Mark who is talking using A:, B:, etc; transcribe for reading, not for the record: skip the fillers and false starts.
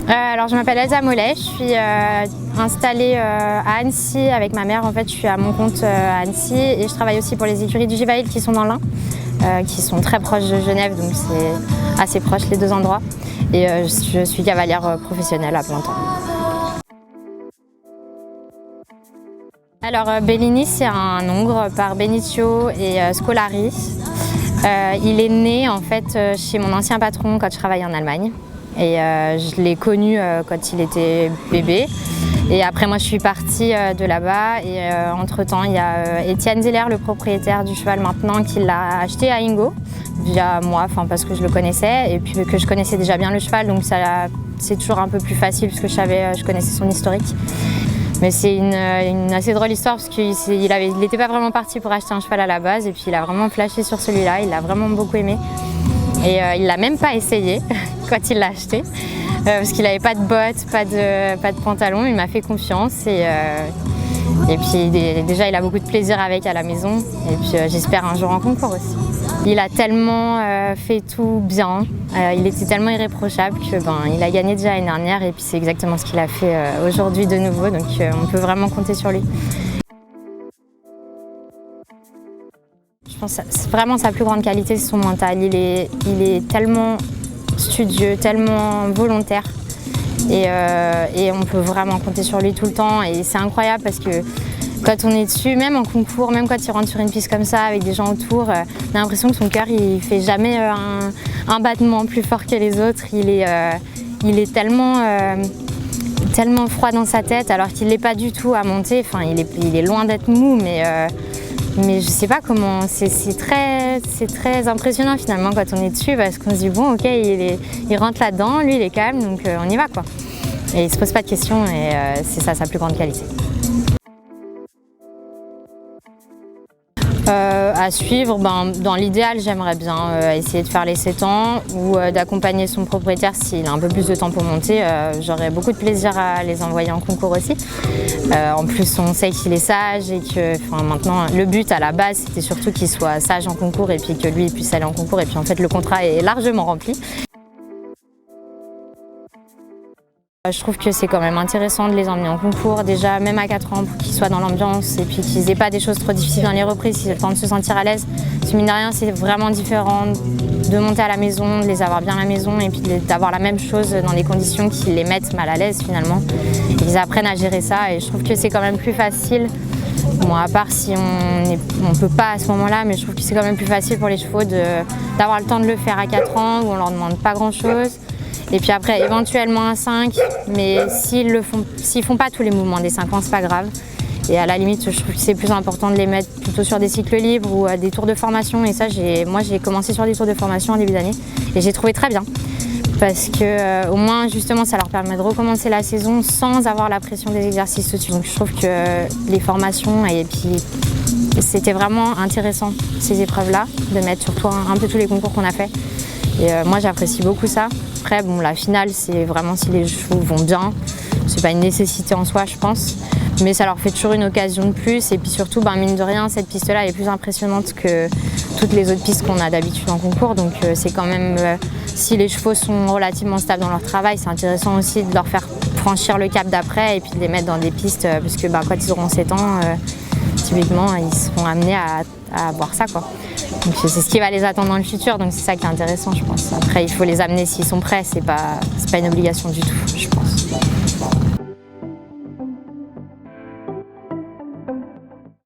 A: Alors je m'appelle Elsa Mollet, je suis installée à Annecy avec ma mère. En fait, je suis à mon compte à Annecy et je travaille aussi pour les écuries du Givail qui sont dans l'Ain, qui sont très proches de Genève, donc c'est assez proche les deux endroits. Et je suis cavalière professionnelle à plein temps. Alors Bellini, c'est un hongre par Benicio et Scolari. Il est né en fait chez mon ancien patron quand je travaillais en Allemagne. Et je l'ai connu quand il était bébé. Et après moi je suis partie de là-bas et entre-temps il y a Étienne Zeller, le propriétaire du cheval maintenant, qui l'a acheté à Ingo via moi, parce que je le connaissais et puis que je connaissais déjà bien le cheval, donc c'est toujours un peu plus facile parce que je connaissais son historique. Mais c'est une assez drôle histoire parce qu'il n'était pas vraiment parti pour acheter un cheval à la base et puis il a vraiment flashé sur celui-là, il l'a vraiment beaucoup aimé. Et il ne l'a même pas essayé quand il l'a acheté, parce qu'il n'avait pas de bottes, pas de pantalon. Il m'a fait confiance et puis déjà il a beaucoup de plaisir avec à la maison et puis j'espère un jour en concours aussi. Il a tellement fait tout bien, il était tellement irréprochable que il a gagné déjà l'année dernière et puis c'est exactement ce qu'il a fait aujourd'hui de nouveau, donc on peut vraiment compter sur lui. Je pense que vraiment sa plus grande qualité, c'est son mental. Il est tellement studieux, tellement volontaire et on peut vraiment compter sur lui tout le temps. Et c'est incroyable parce que quand on est dessus, même en concours, même quand il rentre sur une piste comme ça avec des gens autour, on a l'impression que son cœur il fait jamais un battement plus fort que les autres. Il est tellement froid dans sa tête alors qu'il n'est pas du tout à monter. Enfin, il est loin d'être mou, mais je sais pas comment, c'est très impressionnant finalement quand on est dessus parce qu'on se dit bon ok, il rentre là-dedans, lui il est calme, donc on y va quoi. Et il se pose pas de questions et c'est ça sa plus grande qualité. À suivre, dans l'idéal j'aimerais bien essayer de faire les 7 ans ou d'accompagner son propriétaire s'il a un peu plus de temps pour monter. J'aurais beaucoup de plaisir à les envoyer en concours aussi. En plus on sait qu'il est sage et que maintenant le but à la base c'était surtout qu'il soit sage en concours et puis que lui puisse aller en concours et puis en fait le contrat est largement rempli. Je trouve que c'est quand même intéressant de les emmener en concours, déjà même à 4 ans, pour qu'ils soient dans l'ambiance et puis qu'ils n'aient pas des choses trop difficiles dans les reprises, qu'ils aient le temps de se sentir à l'aise. Parce que mine de rien, c'est vraiment différent de monter à la maison, de les avoir bien à la maison et puis d'avoir la même chose dans des conditions qui les mettent mal à l'aise finalement. Ils apprennent à gérer ça et je trouve que c'est quand même plus facile. Bon, à part si on ne peut pas à ce moment-là, mais je trouve que c'est quand même plus facile pour les chevaux d'avoir le temps de le faire à 4 ans où on leur demande pas grand-chose. Et puis après, éventuellement à 5, mais s'ils font pas tous les mouvements des 5 ans, c'est pas grave. Et à la limite, je trouve que c'est plus important de les mettre plutôt sur des cycles libres ou à des tours de formation. Et ça, moi j'ai commencé sur des tours de formation en début d'année et j'ai trouvé très bien. Parce que au moins justement ça leur permet de recommencer la saison sans avoir la pression des exercices tout de suite. Donc je trouve que les formations et puis c'était vraiment intéressant ces épreuves-là, de mettre surtout un peu tous les concours qu'on a fait. Et moi j'apprécie beaucoup ça. Après la finale c'est vraiment si les chevaux vont bien, c'est pas une nécessité en soi je pense, mais ça leur fait toujours une occasion de plus et puis surtout mine de rien cette piste-là est plus impressionnante que toutes les autres pistes qu'on a d'habitude en concours, donc c'est quand même, si les chevaux sont relativement stables dans leur travail, c'est intéressant aussi de leur faire franchir le cap d'après et puis de les mettre dans des pistes, parce que quand ils auront 7 ans, typiquement ils seront amenés à voir ça quoi. Donc c'est ce qui va les attendre dans le futur, donc c'est ça qui est intéressant je pense. Après il faut les amener s'ils sont prêts, c'est pas une obligation du tout je pense.